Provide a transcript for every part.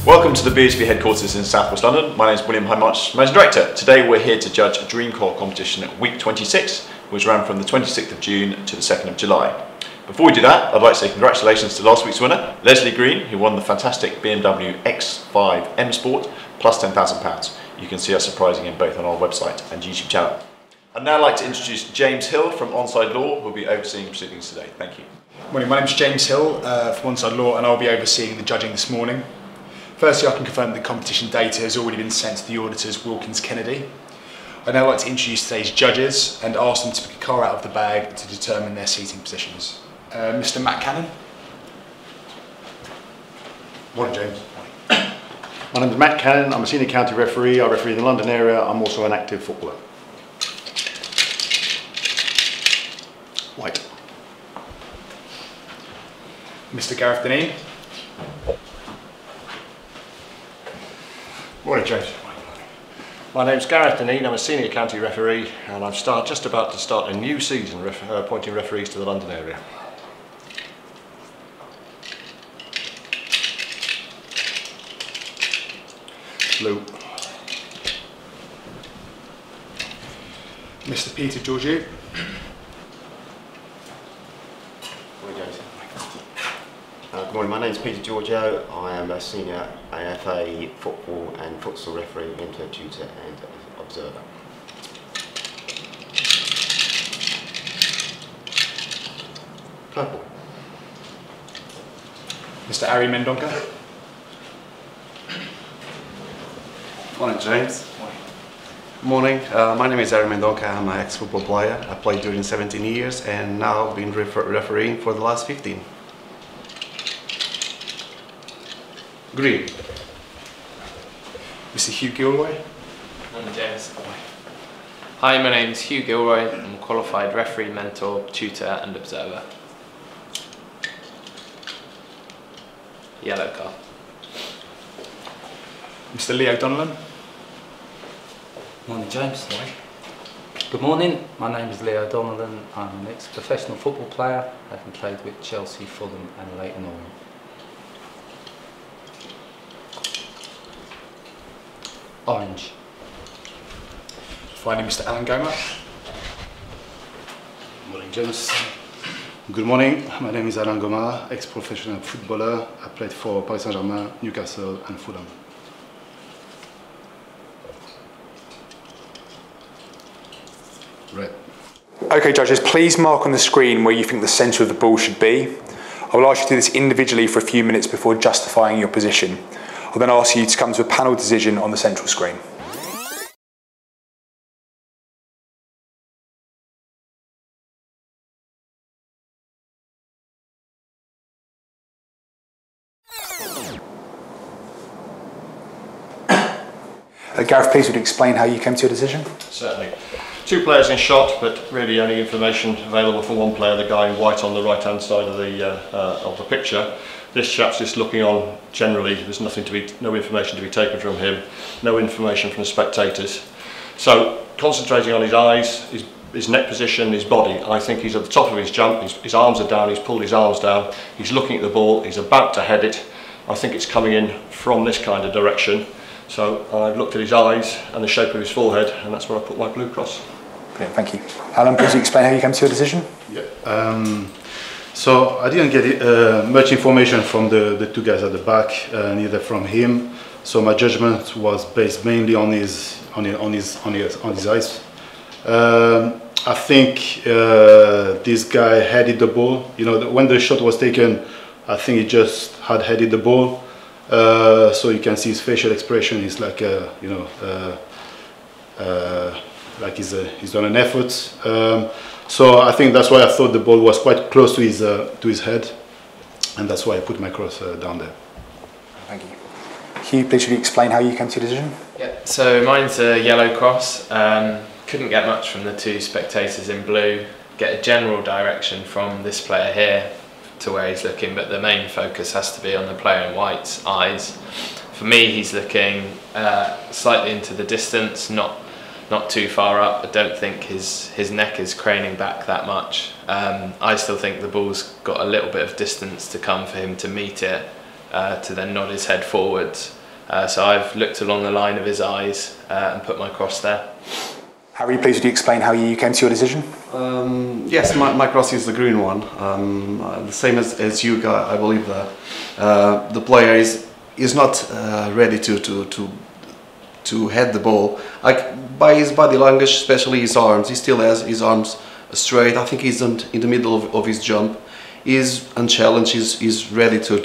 Welcome to the BSB headquarters in South West London. My name is William Hindmarch, Managing Director. Today we're here to judge a Dream Corps competition at week 26, which ran from the 26th of June to the 2nd of July. Before we do that, I'd like to say congratulations to last week's winner, Leslie Green, who won the fantastic BMW X5 M Sport plus £10,000. You can see us surprising him both on our website and YouTube channel. I'd now like to introduce James Hill from Onside Law, who will be overseeing proceedings today. Thank you. Morning, my name is James Hill from Onside Law, and I'll be overseeing the judging this morning. Firstly, I can confirm the competition data has already been sent to the auditors Wilkins Kennedy. I'd now like to introduce today's judges and ask them to pick a car out of the bag to determine their seating positions. Mr. Matt Cannon. Morning, James. My name is Matt Cannon. I'm a senior county referee. I referee in the London area. I'm also an active footballer. White. Mr. Gareth Deneen. Morning, James. My name's Gareth Deneen. I'm a senior county referee, and I'm just about to start a new season appointing referees to the London area. Blue. Mr. Peter Georgiou. Good morning, my name is Peter Georgiou. I am a senior AFA football and futsal referee, mentor, tutor and observer. Purple. Mr. Ari Mendonca. Morning, James. Morning. My name is Ari Mendonca. I'm an ex-football player. I played during 17 years and now been refereeing for the last 15. Green. Mr. Hugh Gilroy. Morning, James. Hi, my name is Hugh Gilroy. I'm a qualified referee, mentor, tutor and observer. Yellow car. Mr. Leo Donnellan. Morning, James. Good morning, my name is Leo Donnellan. I'm an ex-professional football player, having played with Chelsea, Fulham and Leyton Orient. Orange. Finally, Mr. Alan Goma. Morning, James. Good morning. My name is Alain Goma, ex-professional footballer. I played for Paris Saint-Germain, Newcastle and Fulham. Red. Okay, judges, please mark on the screen where you think the centre of the ball should be. I will ask you to do this individually for a few minutes before justifying your position. I'll then ask you to come to a panel decision on the central screen. Gareth, please would you explain how you came to your decision? Certainly. Two players in shot, but really only information available for one player, the guy in white on the right-hand side of the picture. This chap's just looking on generally. There's no information to be taken from him, no information from the spectators. So concentrating on his eyes, his neck position, his body. I think he's at the top of his jump. His arms are down. He's pulled his arms down. He's looking at the ball. He's about to head it. I think it's coming in from this kind of direction. So I've looked at his eyes and the shape of his forehead, and that's where I put my blue cross. Brilliant, thank you. Alan, please explain how you came to your decision? Yeah. So I didn't get much information from the two guys at the back, neither from him. So my judgment was based mainly on his eyes. I think this guy headed the ball. You know, when the shot was taken, I think he just had headed the ball. So you can see his facial expression is like like he's done an effort. So I think that's why I thought the ball was quite close to his head, and that's why I put my cross down there. Thank you. Hugh, please would you explain how you came to your decision? Yeah, so mine's a yellow cross. Couldn't get much from the two spectators in blue. Get a general direction from this player here to where he's looking, but the main focus has to be on the player in white's eyes. For me, he's looking slightly into the distance, not too far up. I don't think his neck is craning back that much. I still think the ball's got a little bit of distance to come for him to meet it, to then nod his head forwards. So I've looked along the line of his eyes and put my cross there. Harry, please would you explain how you came to your decision? Yes, my cross is the green one. The same as you, I believe the player is not ready to head the ball. Like by his body language, especially his arms, he still has his arms straight. I think he's in the middle of his jump. He's unchallenged. He's ready to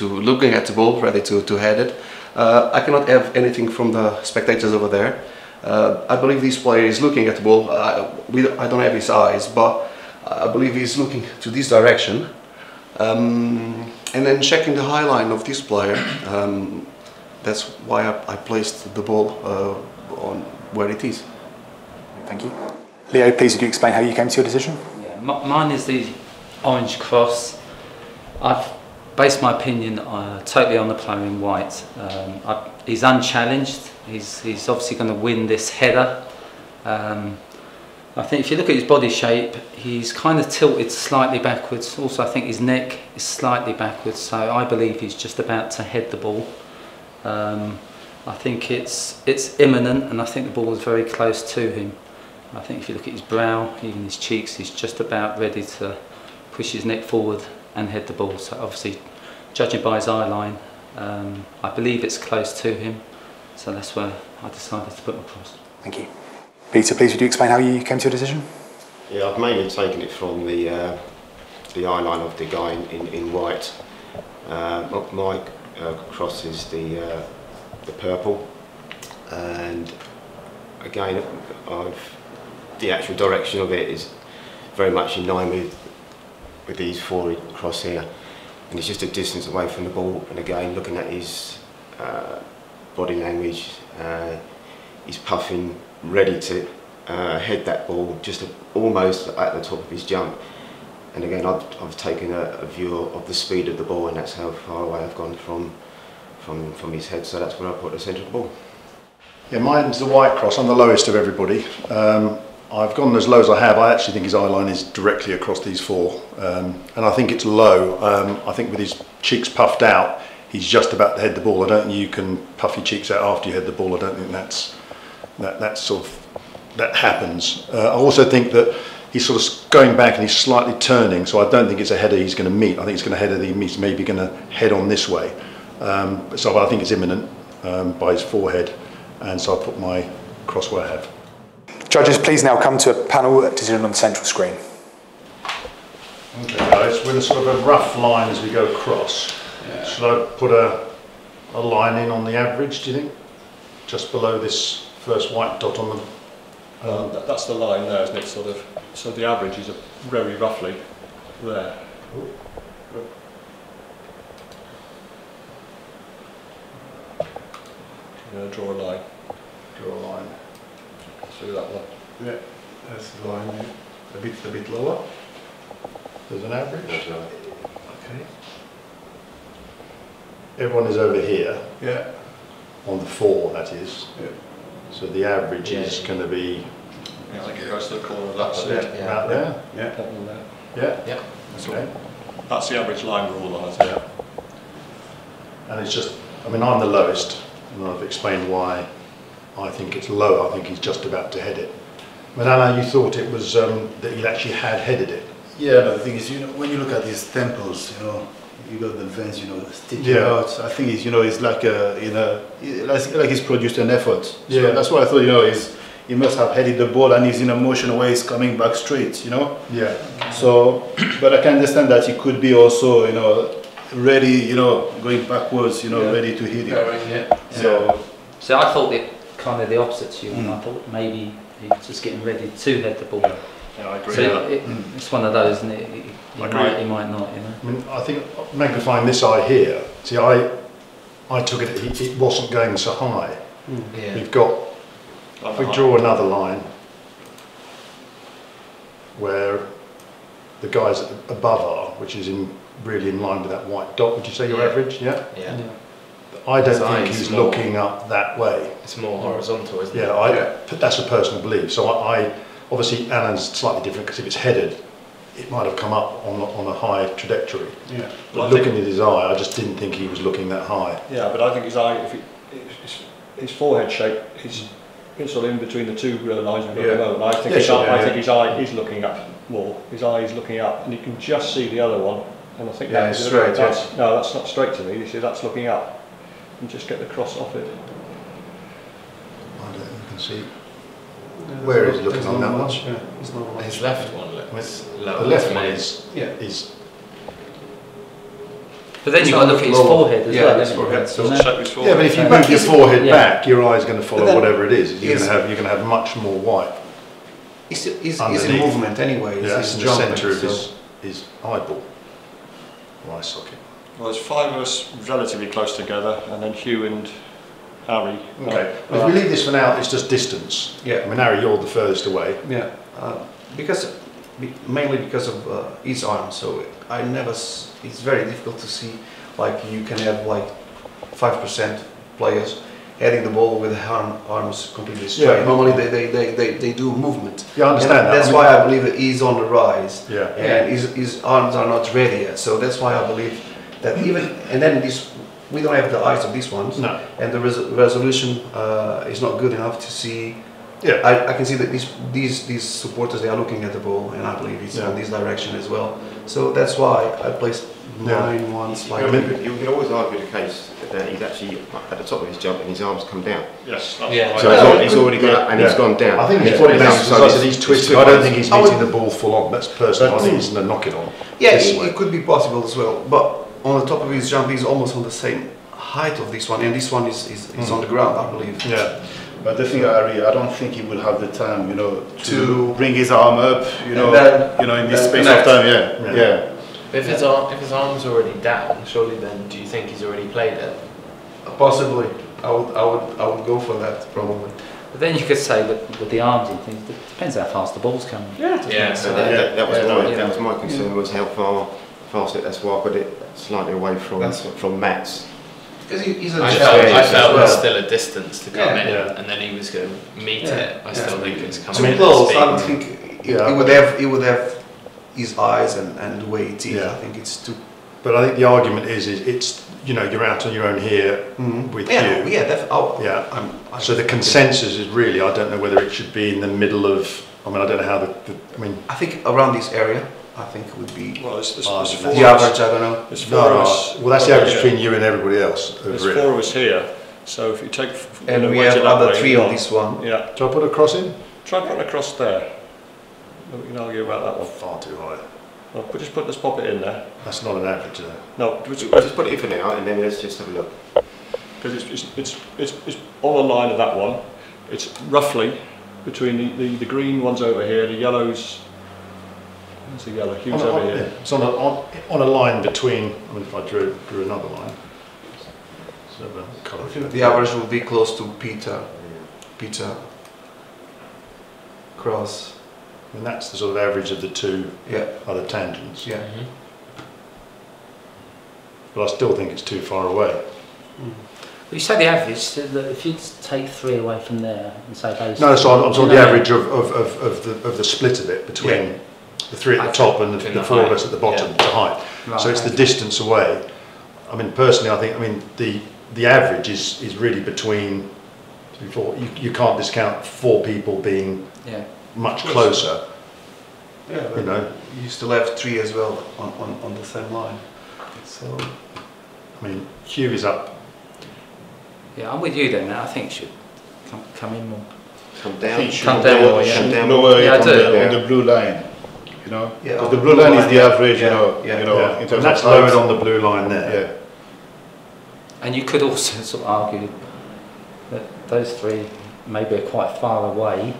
looking at the ball, ready to head it. I cannot have anything from the spectators over there. I believe this player is looking at the ball. I don't have his eyes, but I believe he's looking to this direction. And then checking the high line of this player, that's why I placed the ball on where it is. Thank you. Leo, please would you explain how you came to your decision? Yeah, mine is the orange cross. I've based my opinion totally on the player in white. He's unchallenged. He's obviously going to win this header. I think if you look at his body shape, he's kind of tilted slightly backwards. Also, I think his neck is slightly backwards, so I believe he's just about to head the ball. I think it's imminent, and I think the ball is very close to him. I think if you look at his brow, even his cheeks, he's just about ready to push his neck forward and head the ball. So obviously, judging by his eye line, I believe it's close to him. So that's where I decided to put my cross. Thank you. Peter, please would you explain how you came to your decision? Yeah, I've mainly taken it from the eye line of the guy in white. My cross is the purple, and again, the actual direction of it is very much in line with these four across here, and it's just a distance away from the ball. And again, looking at his body language, he's puffing, ready to head that ball, just almost at the top of his jump. And again, I've taken a view of the speed of the ball, and that's how far away I've gone from his head. So that's where I put the centre of the ball. Yeah, mine's the white cross. I'm the lowest of everybody. I've gone as low as I have. I actually think his eye line is directly across these four, and I think it's low. I think with his cheeks puffed out, he's just about to head the ball. I don't think you can puff your cheeks out after you head the ball. I don't think that happens. I also think that he's sort of going back and he's slightly turning, so I don't think it's a header he's going to meet. I think it's going to header he's maybe going to head on this way. So I think it's imminent by his forehead, and so I put my cross where I have. Judges, please now come to a panel decision on the central screen. Okay guys, we're in a sort of a rough line as we go across. Yeah. Should I put a line in on the average, do you think? Just below this first white dot on the... That's the line there, isn't it? So the average is very roughly there. Draw a line. Draw a line. Through that one. Yeah, that's the line. Yeah. A bit lower. There's an average. That's right. Okay. Everyone is over here. Yeah. On the 4, that is. Yeah. So the average is going to be. Yeah, I think it goes to the corner of that. That's it. Yeah. Out there. Yeah. That one there. Yeah. Yeah. Okay. That's the average line rule, I think. Yeah. And it's just. I mean, I'm the lowest, and I've explained why I think it's low. I think he's just about to head it. But Anna, you thought it was that he actually had headed it. Yeah, but the thing is, when you look at his temples, you got the veins, sticking out. I think he's, it's like like he's produced an effort. So yeah. That's why I thought, he must have headed the ball and he's in a motion where he's coming back straight, Yeah. So, but I can understand that he could be also, ready, going backwards, ready to hit it. Yeah. So I thought it kind of the opposite to you, and I thought maybe he was just getting ready to head the ball. Yeah, I agree. So it's one of those, isn't it? He might not, I mean, I think magnifying this eye here. See, I took it. It wasn't going so high. Yeah. We've got. If we draw another line where the guys above are, which is really in line with that white dot. Would you say your average? Yeah. Yeah. I don't think he's looking up that way. It's more horizontal, isn't it? Yeah, that's a personal belief. So I obviously Alan's slightly different because if it's headed, it might have come up on a high trajectory. Yeah. But looking at his eye, I just didn't think he was looking that high. Yeah, but I think his eye, his forehead shape is sort of in between the two lines we've got Yeah. at the moment. I think, I think his eye is looking up more. His eye is looking up, and you can just see the other one. And I think Yeah, that's it's straight, That's, no, that's not straight to me. You see, that's looking up. And just get the cross off it. I don't know, you can see. Where is he looking on that one? Yeah, it's not much. His left one looks lower. The left to one me. is But then you've got to look at his Lower. forehead as Yeah, well. his haven't you? forehead, So so no- Check his yeah, forehead. but if you So- move your forehead Yeah. back, your eye's going to follow But then whatever it is. You're is- going to have much more white. He's in Underneath. movement anyway. Yeah, He's in the jumping, centre of so- his eyeball, or eye socket. Well, there's 5 of us relatively close together, and then Hugh and Harry. Okay. If we leave this for now, it's just distance. Yeah. I mean, Harry, you're the furthest away. Yeah, mainly because of his arm. So I never. It's very difficult to see. Like you can have like 5% players heading the ball with arms completely straight. Yeah. Normally they do movement. Yeah, I understand that. That's I mean- why I believe that he's on the rise. Yeah. And his arms are not ready yet. So that's why I believe that even and then this. We don't have the eyes of these ones, No. and the resolution is not good enough to see. Yeah. I can see that these supporters, they are looking at the ball, and I believe it's Yeah. in this direction as well. So that's why I placed Yeah. 9 once. Like I mean, You can always argue the case that he's actually at the top of his jump and his arms come down. Yes, that's Yeah. right. So he's already gone up and Yeah. he's gone down. I think he's Yeah. putting Yeah. down So because he's twisting. I don't think he's I would- hitting the ball full on. That's personal. I think he's going to knock it on. yeah, this way. it could be possible as well. But on the top of his jump, he's almost on the same height of this one, and this one is on the ground, I believe. Yeah. But the thing, Harry, I don't think he will have the time, you know, to To- bring his arm up, you know, then- in this then space connect. of time. Yeah, Yeah. yeah. If his arm's already down, surely then do you think he's already played it? Possibly, I would go for that probably. But then you could say that with the arms and things, it depends how fast the ball's coming. Yeah. So So that was Yeah, my yeah. that was my concern was how fast it. That's why I put it slightly away from Matt's. Because he's a I challenge felt as there's well. still a distance to come Yeah. in, Yeah. and then he was going to meet Yeah. it. I still think it's coming Too in at close. speed. I don't think Yeah. he would have his eyes and the way it is. Yeah. I think it's too. But I think the argument is it's, you know, you're out on your own here with Yeah, you. yeah, definitely. Yeah. So the consensus is really, I don't know whether it should be in the middle of, I mean, I don't know how I mean, I think around this area, I think would be Well, there's the four the of us. average. I don't know. There's four no, of no, us. well, that's the average here. between you and everybody else There's over 4 here. of us here. So if you take And we weight have it that other way, 3 you on know. this one. Yeah. Do I put a cross in? Try putting across there. We can argue about that one. Far too high. Well, let's pop it in there. That's not an average, though. No, Just put it in for now, and then let's just have a look. because it's on the line of that one. It's roughly between the green ones over here, the yellows. Where's the yellow? Hugh's over yeah, here. it's on a line between, I mean, if I drew another line. So the colour. The average would be close to Peter Cross. And that's the sort of average of the two Yeah, other tangents. yeah. But I still think it's too far away. You say the average, so that if you take 3 away from there and say those. No, so I'm talking You the know, average of the split of it between the 3 at the top and Between the the 4 of height. us at the bottom, the height. Right, So it's the okay. distance away. I mean, personally, I mean, the average is really between, you can't discount 4 people being Yeah. much closer, Yeah, you know. you still have 3 as well on the same line. So I mean, Hugh is up. Yeah, I'm with you then. I think it should come in more. Come I down. think you Come should down lower, more, yeah. Come down. lower Yeah, I it do. on the blue line, you know. Yeah, Because on the the blue blue line is line, the yeah. average, Yeah, you know, Yeah. in And terms that's of lowered height. on the blue line there. Yeah. And you could also sort of argue that those 3 maybe are quite far away,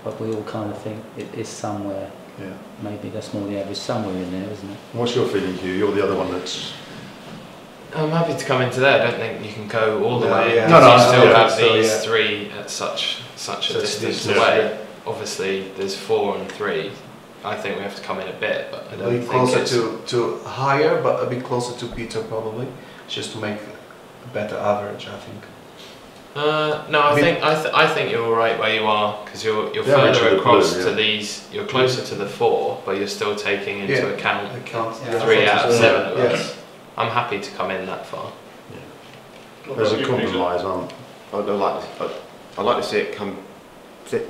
but we all kind of think it is somewhere. Yeah. Maybe that's more the average, somewhere in there, isn't it? What's your feeling, Hugh? You're the other one that's... I'm happy to come into there. I don't think you can go all the No, way. yeah. No, no, you still yeah, have so, these yeah. 3 at such a Such distance distance, away. Obviously, there's 4 and 3. I think we have to come in a bit, but I a don't bit think closer it's to higher, but a bit closer to Peter probably, just to make a better average, I think. No, I think you're all right where you are because you're The average further of the across blue, to yeah. these. You're closer to the 4, but you're still taking into Yeah. account I count Yeah. 3 out of 7 of Yeah. us. I'm happy to come in that far. As a compromise, I'd like to see it come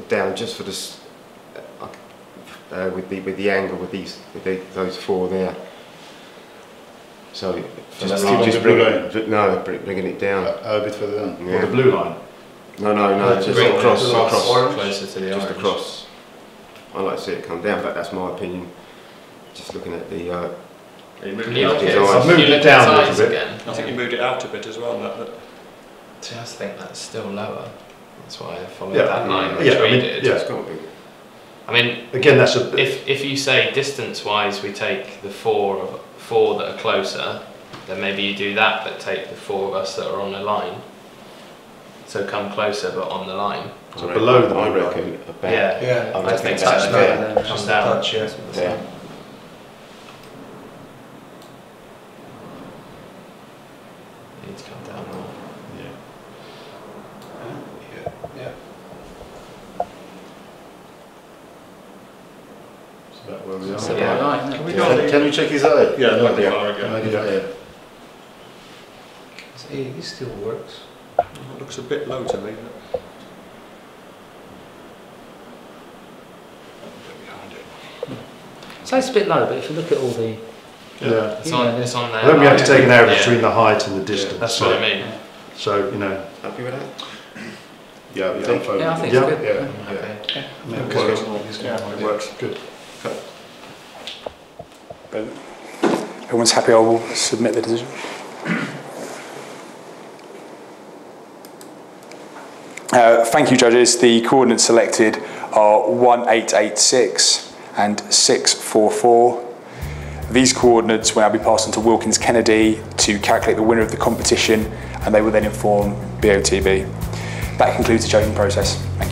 down just for this with the angle with those four there. So just bringing it down a bit further down. Yeah. Or the blue line. No, just across. Closer to the Just orange. across. I'd like to see it come down, but that's my opinion. Just looking at the. Can you look at I've moved it down a little size bit. again? I think you moved it out a bit as well. See, I think that's still lower. That's why I followed Yeah. that line which Yeah, I we mean, did. yeah. It's got to be. I mean, Again, that's a if you say distance-wise we take the four that are closer, then maybe you do that, but take the four of us that are on the line. So come closer, but on the line. so below the I blue line. reckon about. Yeah, I I think reckon touch about there, there. just down. Yeah. Need to come down more. It's about where we are. So Yeah. right, isn't it? Can we go? Can we check his eye? Yeah, Yeah. magnifier again. Yeah. It still works. It looks a bit low to me. So it's a bit low, but if you look at all the... Yeah. It's on there. I think we have to take an average Yeah. between the height and the distance. That's what I mean. So, you know, Happy with that? yeah, Yeah, I think it's yeah, good. yeah. Okay. It works. Good. Everyone's happy, I will submit the decision. Thank you, judges. The coordinates selected are 1886 and 644. These coordinates will now be passed on to Wilkins Kennedy to calculate the winner of the competition, and they will then inform BOTB. That concludes the judging process. Thank you.